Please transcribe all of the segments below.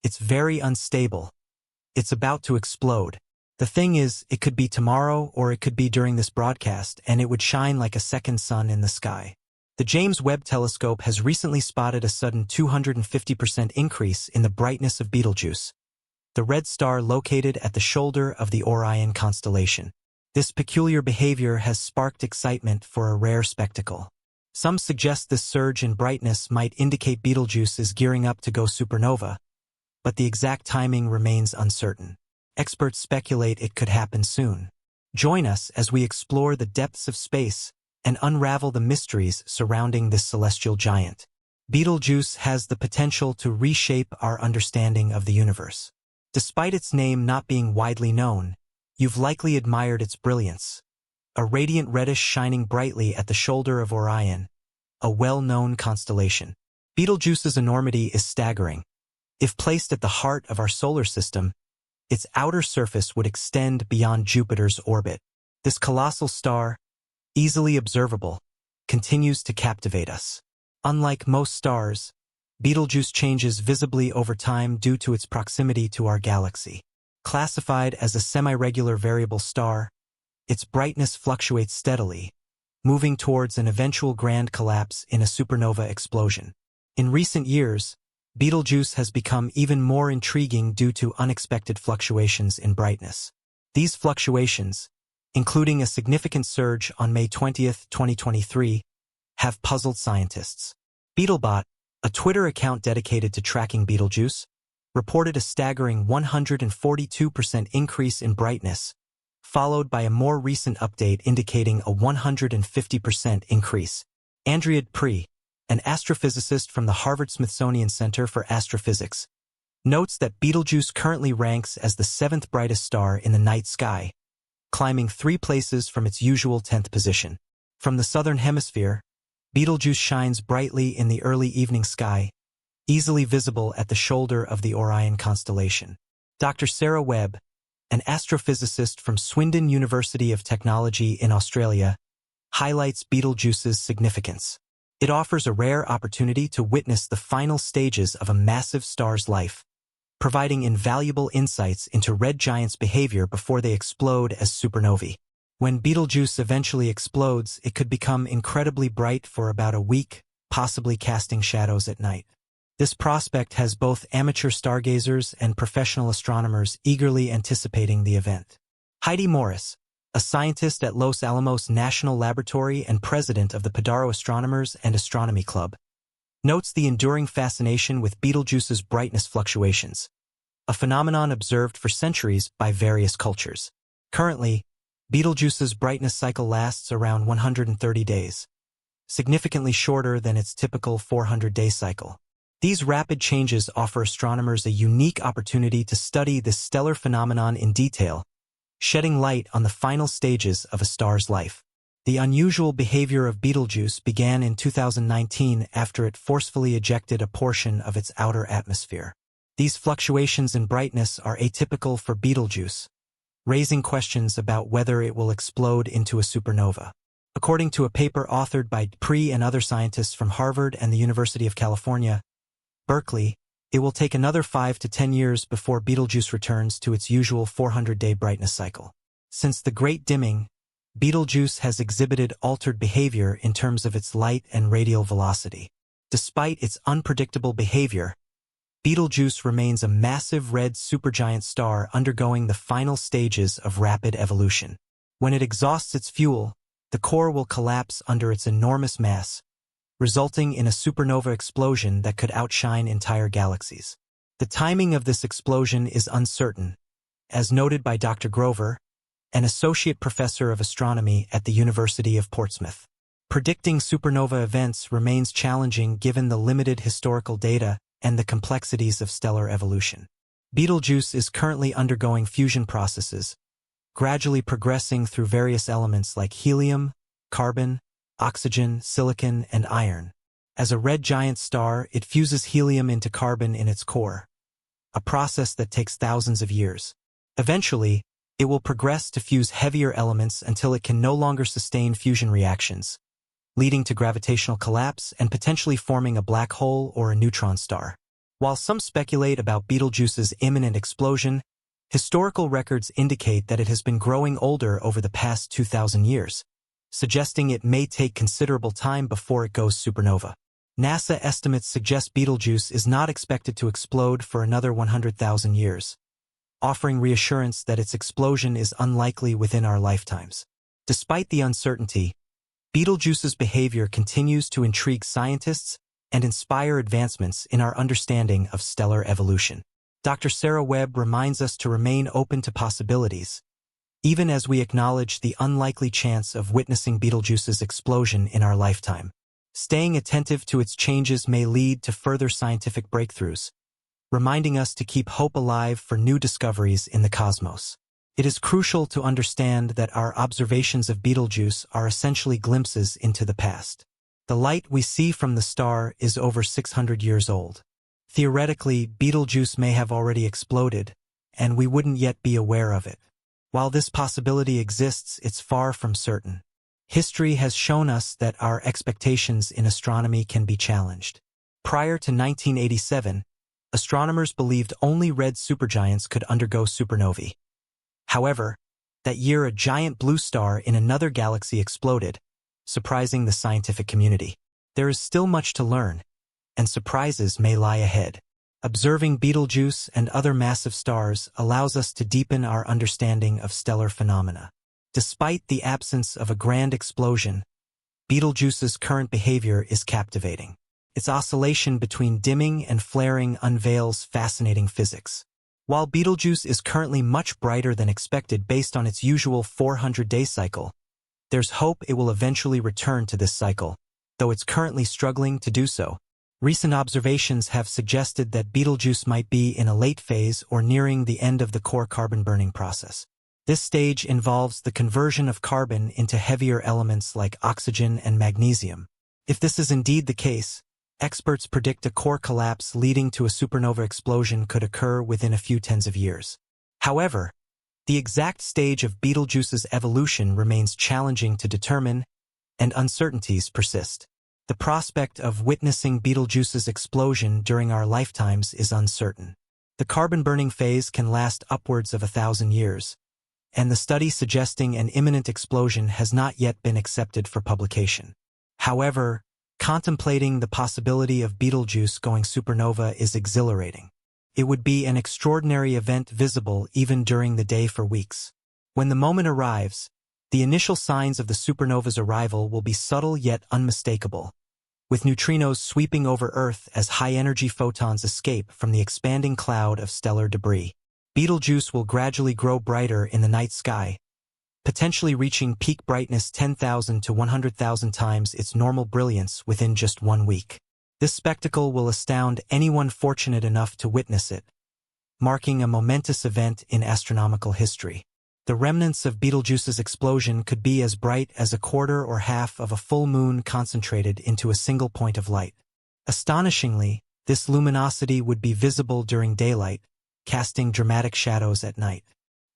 It's very unstable. It's about to explode. The thing is, it could be tomorrow or it could be during this broadcast, and it would shine like a second sun in the sky. The James Webb Telescope has recently spotted a sudden 250% increase in the brightness of Betelgeuse, the red star located at the shoulder of the Orion constellation. This peculiar behavior has sparked excitement for a rare spectacle. Some suggest this surge in brightness might indicate Betelgeuse is gearing up to go supernova, but the exact timing remains uncertain. Experts speculate it could happen soon. Join us as we explore the depths of space and unravel the mysteries surrounding this celestial giant. Betelgeuse has the potential to reshape our understanding of the universe. Despite its name not being widely known, you've likely admired its brilliance. A radiant reddish shining brightly at the shoulder of Orion, a well-known constellation. Betelgeuse's enormity is staggering. If placed at the heart of our solar system, its outer surface would extend beyond Jupiter's orbit. This colossal star, easily observable, continues to captivate us. Unlike most stars, Betelgeuse changes visibly over time due to its proximity to our galaxy. Classified as a semi-regular variable star, its brightness fluctuates steadily, moving towards an eventual grand collapse in a supernova explosion. In recent years, Betelgeuse has become even more intriguing due to unexpected fluctuations in brightness. These fluctuations, including a significant surge on May 20, 2023, have puzzled scientists. Betelbot, a Twitter account dedicated to tracking Betelgeuse, reported a staggering 142% increase in brightness, followed by a more recent update indicating a 150% increase. Andrea Pre, an astrophysicist from the Harvard-Smithsonian Center for Astrophysics, notes that Betelgeuse currently ranks as the 7th brightest star in the night sky, climbing 3 places from its usual 10th position. From the southern hemisphere, Betelgeuse shines brightly in the early evening sky, easily visible at the shoulder of the Orion constellation. Dr. Sarah Webb, an astrophysicist from Swindon University of Technology in Australia, highlights Betelgeuse's significance. It offers a rare opportunity to witness the final stages of a massive star's life, providing invaluable insights into red giants' behavior before they explode as supernovae. When Betelgeuse eventually explodes, it could become incredibly bright for about a week, possibly casting shadows at night. This prospect has both amateur stargazers and professional astronomers eagerly anticipating the event. Heidi Morris, a scientist at Los Alamos National Laboratory and president of the Padaro Astronomers and Astronomy Club, notes the enduring fascination with Betelgeuse's brightness fluctuations, a phenomenon observed for centuries by various cultures. Currently, Betelgeuse's brightness cycle lasts around 130 days, significantly shorter than its typical 400-day cycle. These rapid changes offer astronomers a unique opportunity to study this stellar phenomenon in detail, shedding light on the final stages of a star's life. The unusual behavior of Betelgeuse began in 2019 after it forcefully ejected a portion of its outer atmosphere. These fluctuations in brightness are atypical for Betelgeuse, raising questions about whether it will explode into a supernova. According to a paper authored by Pre and other scientists from Harvard and the University of California, Berkeley, it will take another 5 to 10 years before Betelgeuse returns to its usual 400-day brightness cycle. Since the Great Dimming, Betelgeuse has exhibited altered behavior in terms of its light and radial velocity. Despite its unpredictable behavior, Betelgeuse remains a massive red supergiant star undergoing the final stages of rapid evolution. When it exhausts its fuel, the core will collapse under its enormous mass, resulting in a supernova explosion that could outshine entire galaxies. The timing of this explosion is uncertain, as noted by Dr. Grover, an associate professor of astronomy at the University of Portsmouth. Predicting supernova events remains challenging given the limited historical data and the complexities of stellar evolution. Betelgeuse is currently undergoing fusion processes, gradually progressing through various elements like helium, carbon, oxygen, silicon, and iron. As a red giant star, it fuses helium into carbon in its core, a process that takes thousands of years. Eventually, it will progress to fuse heavier elements until it can no longer sustain fusion reactions, leading to gravitational collapse and potentially forming a black hole or a neutron star. While some speculate about Betelgeuse's imminent explosion, historical records indicate that it has been growing older over the past 2,000 years, suggesting it may take considerable time before it goes supernova. NASA estimates suggest Betelgeuse is not expected to explode for another 100,000 years, offering reassurance that its explosion is unlikely within our lifetimes. Despite the uncertainty, Betelgeuse's behavior continues to intrigue scientists and inspire advancements in our understanding of stellar evolution. Dr. Sarah Webb reminds us to remain open to possibilities, even as we acknowledge the unlikely chance of witnessing Betelgeuse's explosion in our lifetime. Staying attentive to its changes may lead to further scientific breakthroughs, reminding us to keep hope alive for new discoveries in the cosmos. It is crucial to understand that our observations of Betelgeuse are essentially glimpses into the past. The light we see from the star is over 600 years old. Theoretically, Betelgeuse may have already exploded, and we wouldn't yet be aware of it. While this possibility exists, it's far from certain. History has shown us that our expectations in astronomy can be challenged. Prior to 1987, astronomers believed only red supergiants could undergo supernovae. However, that year a giant blue star in another galaxy exploded, surprising the scientific community. There is still much to learn, and surprises may lie ahead. Observing Betelgeuse and other massive stars allows us to deepen our understanding of stellar phenomena. Despite the absence of a grand explosion, Betelgeuse's current behavior is captivating. Its oscillation between dimming and flaring unveils fascinating physics. While Betelgeuse is currently much brighter than expected based on its usual 400-day cycle, there's hope it will eventually return to this cycle, though it's currently struggling to do so. Recent observations have suggested that Betelgeuse might be in a late phase or nearing the end of the core carbon-burning process. This stage involves the conversion of carbon into heavier elements like oxygen and magnesium. If this is indeed the case, experts predict a core collapse leading to a supernova explosion could occur within a few tens of years. However, the exact stage of Betelgeuse's evolution remains challenging to determine, and uncertainties persist. The prospect of witnessing Betelgeuse's explosion during our lifetimes is uncertain. The carbon-burning phase can last upwards of 1,000 years, and the study suggesting an imminent explosion has not yet been accepted for publication. However, contemplating the possibility of Betelgeuse going supernova is exhilarating. It would be an extraordinary event visible even during the day for weeks. When the moment arrives, the initial signs of the supernova's arrival will be subtle yet unmistakable, with neutrinos sweeping over Earth as high-energy photons escape from the expanding cloud of stellar debris. Betelgeuse will gradually grow brighter in the night sky, potentially reaching peak brightness 10,000 to 100,000 times its normal brilliance within just 1 week. This spectacle will astound anyone fortunate enough to witness it, marking a momentous event in astronomical history. The remnants of Betelgeuse's explosion could be as bright as a quarter or half of a full moon concentrated into a single point of light. Astonishingly, this luminosity would be visible during daylight, casting dramatic shadows at night.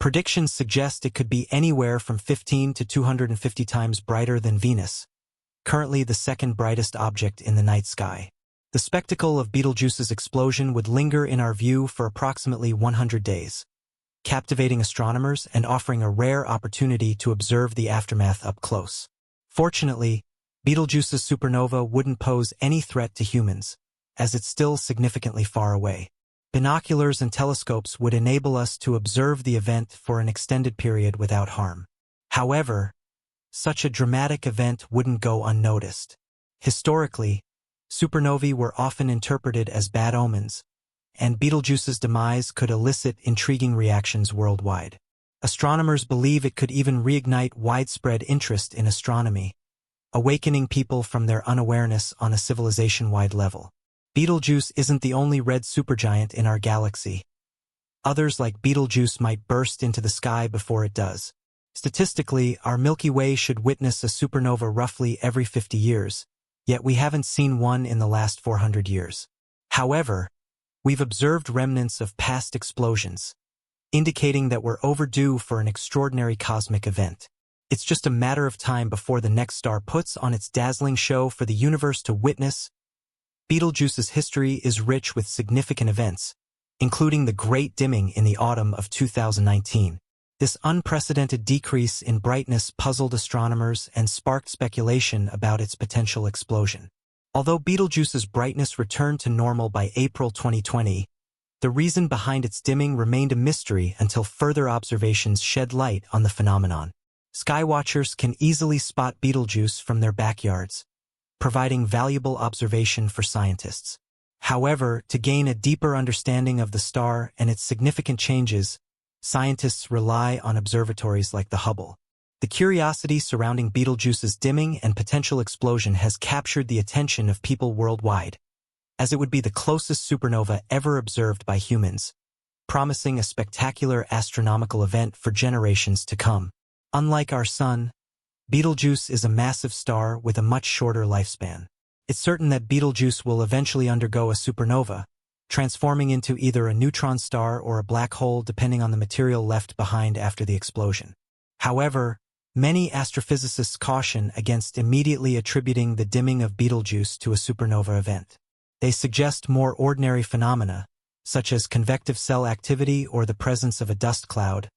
Predictions suggest it could be anywhere from 15 to 250 times brighter than Venus, currently the second brightest object in the night sky. The spectacle of Betelgeuse's explosion would linger in our view for approximately 100 days, captivating astronomers and offering a rare opportunity to observe the aftermath up close. Fortunately, Betelgeuse's supernova wouldn't pose any threat to humans, as it's still significantly far away. Binoculars and telescopes would enable us to observe the event for an extended period without harm. However, such a dramatic event wouldn't go unnoticed. Historically, supernovae were often interpreted as bad omens, and Betelgeuse's demise could elicit intriguing reactions worldwide. Astronomers believe it could even reignite widespread interest in astronomy, awakening people from their unawareness on a civilization-wide level. Betelgeuse isn't the only red supergiant in our galaxy. Others like Betelgeuse might burst into the sky before it does. Statistically, our Milky Way should witness a supernova roughly every 50 years, yet we haven't seen one in the last 400 years. However, we've observed remnants of past explosions, indicating that we're overdue for an extraordinary cosmic event. It's just a matter of time before the next star puts on its dazzling show for the universe to witness, Betelgeuse's history is rich with significant events, including the Great Dimming in the autumn of 2019. This unprecedented decrease in brightness puzzled astronomers and sparked speculation about its potential explosion. Although Betelgeuse's brightness returned to normal by April 2020, the reason behind its dimming remained a mystery until further observations shed light on the phenomenon. Skywatchers can easily spot Betelgeuse from their backyards, providing valuable observation for scientists. However, to gain a deeper understanding of the star and its significant changes, scientists rely on observatories like the Hubble. The curiosity surrounding Betelgeuse's dimming and potential explosion has captured the attention of people worldwide, as it would be the closest supernova ever observed by humans, promising a spectacular astronomical event for generations to come. Unlike our Sun, Betelgeuse is a massive star with a much shorter lifespan. It's certain that Betelgeuse will eventually undergo a supernova, transforming into either a neutron star or a black hole depending on the material left behind after the explosion. However, many astrophysicists caution against immediately attributing the dimming of Betelgeuse to a supernova event. They suggest more ordinary phenomena, such as convective cell activity or the presence of a dust cloud,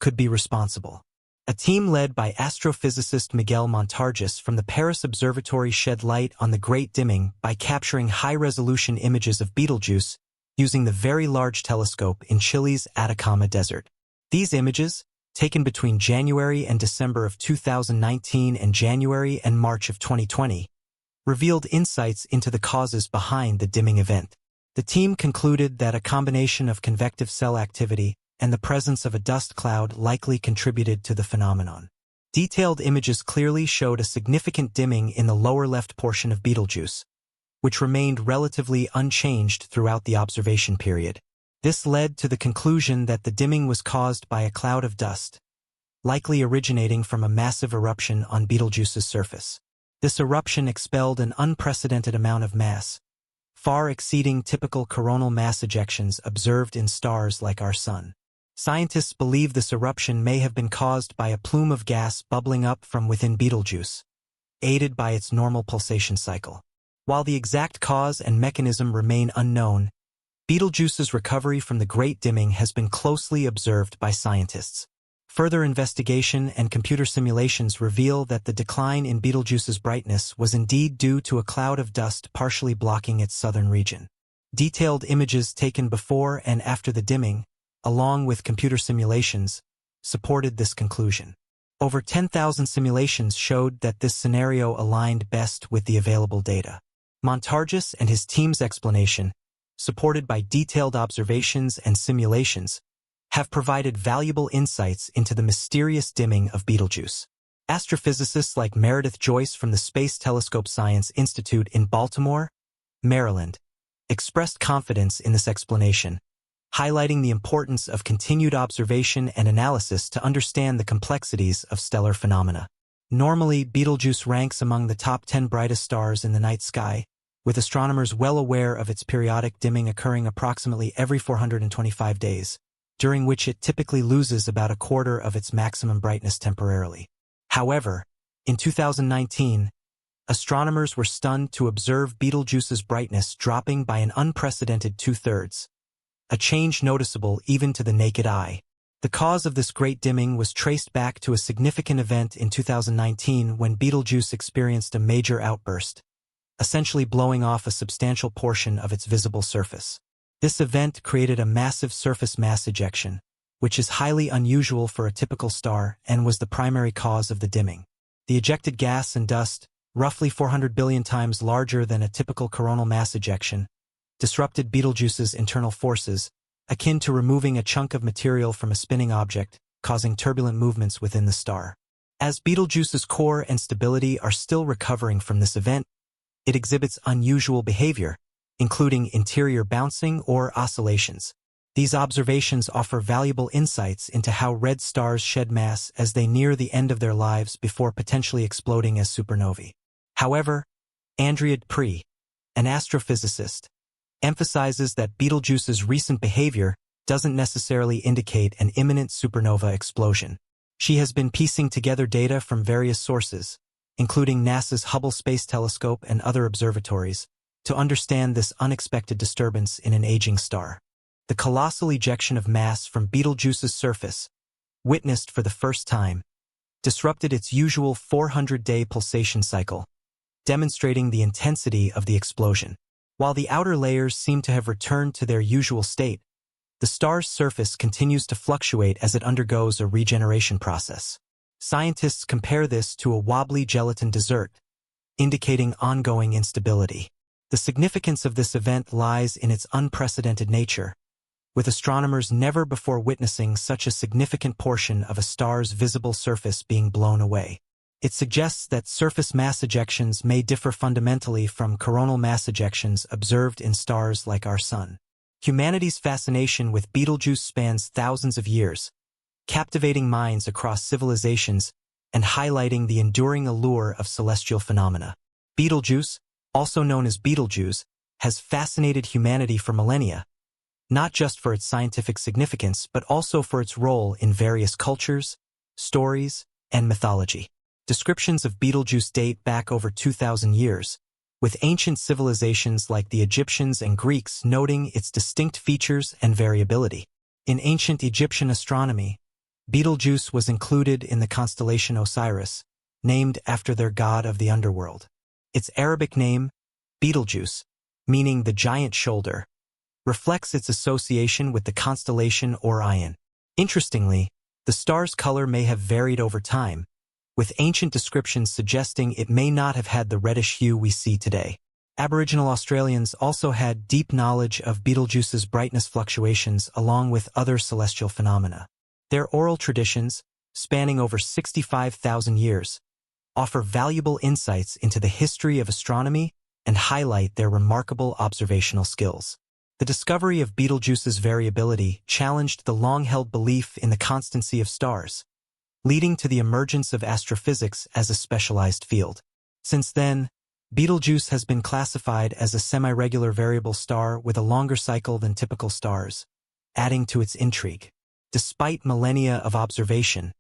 could be responsible. A team led by astrophysicist Miguel Montargis from the Paris Observatory shed light on the Great Dimming by capturing high-resolution images of Betelgeuse using the Very Large Telescope in Chile's Atacama Desert. These images, taken between January and December of 2019 and January and March of 2020, revealed insights into the causes behind the dimming event. The team concluded that a combination of convective cell activity and the presence of a dust cloud likely contributed to the phenomenon. Detailed images clearly showed a significant dimming in the lower left portion of Betelgeuse, which remained relatively unchanged throughout the observation period. This led to the conclusion that the dimming was caused by a cloud of dust, likely originating from a massive eruption on Betelgeuse's surface. This eruption expelled an unprecedented amount of mass, far exceeding typical coronal mass ejections observed in stars like our Sun. Scientists believe this eruption may have been caused by a plume of gas bubbling up from within Betelgeuse, aided by its normal pulsation cycle. While the exact cause and mechanism remain unknown, Betelgeuse's recovery from the Great Dimming has been closely observed by scientists. Further investigation and computer simulations reveal that the decline in Betelgeuse's brightness was indeed due to a cloud of dust partially blocking its southern region. Detailed images taken before and after the dimming, along with computer simulations, supported this conclusion. Over 10,000 simulations showed that this scenario aligned best with the available data. Montargis and his team's explanation, supported by detailed observations and simulations, have provided valuable insights into the mysterious dimming of Betelgeuse. Astrophysicists like Meredith Joyce from the Space Telescope Science Institute in Baltimore, Maryland, expressed confidence in this explanation, highlighting the importance of continued observation and analysis to understand the complexities of stellar phenomena. Normally, Betelgeuse ranks among the top 10 brightest stars in the night sky, with astronomers well aware of its periodic dimming occurring approximately every 425 days, during which it typically loses about a quarter of its maximum brightness temporarily. However, in 2019, astronomers were stunned to observe Betelgeuse's brightness dropping by an unprecedented 2/3, a change noticeable even to the naked eye. The cause of this great dimming was traced back to a significant event in 2019 when Betelgeuse experienced a major outburst, essentially blowing off a substantial portion of its visible surface. This event created a massive surface mass ejection, which is highly unusual for a typical star and was the primary cause of the dimming. The ejected gas and dust, roughly 400 billion times larger than a typical coronal mass ejection, disrupted Betelgeuse's internal forces, akin to removing a chunk of material from a spinning object, causing turbulent movements within the star. As Betelgeuse's core and stability are still recovering from this event, it exhibits unusual behavior, including interior bouncing or oscillations. These observations offer valuable insights into how red stars shed mass as they near the end of their lives before potentially exploding as supernovae. However, Andrea Dupree, an astrophysicist, emphasizes that Betelgeuse's recent behavior doesn't necessarily indicate an imminent supernova explosion. She has been piecing together data from various sources, including NASA's Hubble Space Telescope and other observatories, to understand this unexpected disturbance in an aging star. The colossal ejection of mass from Betelgeuse's surface, witnessed for the first time, disrupted its usual 400-day pulsation cycle, demonstrating the intensity of the explosion. While the outer layers seem to have returned to their usual state, the star's surface continues to fluctuate as it undergoes a regeneration process. Scientists compare this to a wobbly gelatin dessert, indicating ongoing instability. The significance of this event lies in its unprecedented nature, with astronomers never before witnessing such a significant portion of a star's visible surface being blown away. It suggests that surface mass ejections may differ fundamentally from coronal mass ejections observed in stars like our Sun. Humanity's fascination with Betelgeuse spans thousands of years, captivating minds across civilizations and highlighting the enduring allure of celestial phenomena. Betelgeuse, also known as Betelgeuse, has fascinated humanity for millennia, not just for its scientific significance but also for its role in various cultures, stories, and mythology. Descriptions of Betelgeuse date back over 2,000 years, with ancient civilizations like the Egyptians and Greeks noting its distinct features and variability. In ancient Egyptian astronomy, Betelgeuse was included in the constellation Osiris, named after their god of the underworld. Its Arabic name, Betelgeuse, meaning the giant shoulder, reflects its association with the constellation Orion. Interestingly, the star's color may have varied over time, with ancient descriptions suggesting it may not have had the reddish hue we see today. Aboriginal Australians also had deep knowledge of Betelgeuse's brightness fluctuations along with other celestial phenomena. Their oral traditions, spanning over 65,000 years, offer valuable insights into the history of astronomy and highlight their remarkable observational skills. The discovery of Betelgeuse's variability challenged the long-held belief in the constancy of stars, leading to the emergence of astrophysics as a specialized field. Since then, Betelgeuse has been classified as a semi-regular variable star with a longer cycle than typical stars, adding to its intrigue. Despite millennia of observation,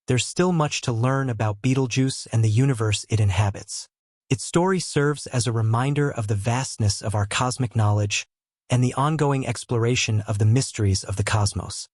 there's still much to learn about Betelgeuse and the universe it inhabits. Its story serves as a reminder of the vastness of our cosmic knowledge and the ongoing exploration of the mysteries of the cosmos.